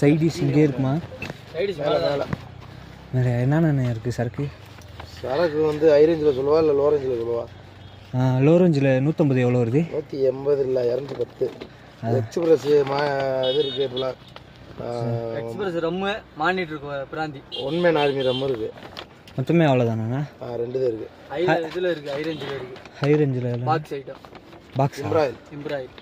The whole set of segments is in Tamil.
சைடிஸ் இங்கே இருக்குமா? சைடிஸ் மேலே வேறு என்னென்ன இருக்குது சரக்கு? சரக்கு வந்து ஹை ரேஞ்சில் சொல்லுவா இல்லை லோ ரேஞ்சில் சொல்லுவா? லோ ரேஞ்சில் 150 எவ்வளோ வருது? 180 இல்லை 210. எக்ஸ்பிரஸ் இது இருக்குது இப்போலாம். எக்ஸ்பிரஸ் ரம்மு மானிட்டர் பிராந்தி ஒன்மேன் ஆர்மி ரம்மு இருக்குது. மொத்தமே அவ்வளோதானா? 2 தான் இருக்குது. இதில் இருக்குது ஹை ரேஞ்சில் இருக்குது. ஹை ரேஞ்சில் பாக்ஸ் ஐட்டம் பாக்ஸ் இம்ப்ராயில்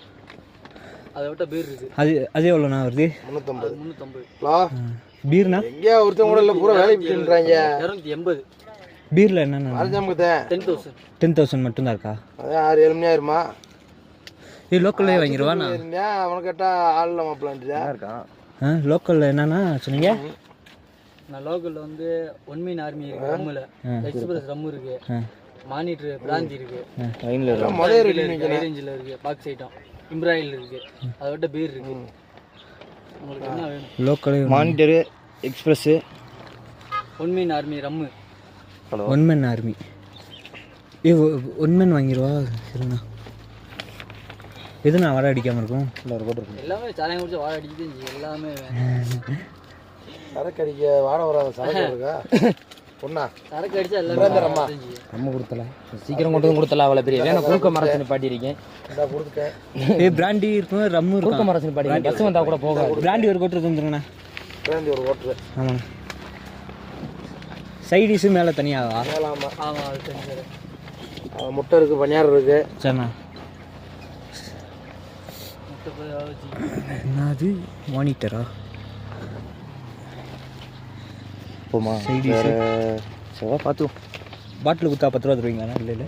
அதை விட்ட பீர் இருக்குது. அது எவ்வளோண்ணா வருது? 350. பீர்னா எங்கேயா ஒருத்தன் கூட இல்லை, பூரா வேலைக்கு போயின்றாங்க. 280. பீரில் என்னென்ன? 10,000 மட்டும்தான் இருக்கா? அதான் 6-7 மணி ஆயிருமா? இது லோக்கல்லே வாங்கிடுவாண்ணா? அவனுக்கு கேட்டால் ஆளில் மாப்பிளான்ட்டு இருக்கான். லோக்கலில் என்னென்னா சொன்னீங்க? நான் லோக்கலில் வந்து ஒன்மீன் ஆர்மி இருக்குது, ரம்மில் எக்ஸ்பிரஸ் ரம்மு இருக்குது, மானிட்டர் பிராந்தி இருக்குது, முதல் ரேஞ்சில் இருக்குது, பாக்ஸ் ஐட்டம் இம்ப்ராயில் இருக்குது, அதை விட்ட பீர் இருக்குது. உங்களுக்கு என்ன வேணும்? Local monitor express one man army rum. One man army one man வாங்கிடுவா. சரிண்ணா. எதுண்ணா வாடகை அடிக்காமல் இருக்கும்? எல்லாமே சாலையை முடிச்சு வாடகை அடிக்குது. எல்லாமே சரக்கு அடிக்க வாடகை வராத சரக்கு இருக்கா? பொண்ணா சரக்கு அடிச்சா எல்லாமே நம்ம கொடுத்தல சீக்கிரம் கொண்டு வந்து கொடுத்தல. அவ்வளோ பெரிய வேணும் குறுக்க மரத்தினு பாட்டியிருக்கேன். கொடுத்துட்டேன். பிராண்டி இருக்கும், ரம்மு இருக்கும். குறுக்க மரத்தினு பாட்டி பஸ் வந்தால் கூட போக. பிராண்டி ஒரு கோட்டர் தந்துருங்கண்ணா. பிராண்டி ஒரு கோட்டர். ஆமாங்க. சைடிஸு மேலே தனியாகவா? ஆமாம் அது தனி. முட்டை இருக்குது, பனியாரம் இருக்குது. சரிண்ணா. என்னது மானிட்டரா? போமா சைடிஸு பார்த்துவோம். பாட்டில் குத்தா 10 ரூபா தருவீங்களாண்ணா? இல்லை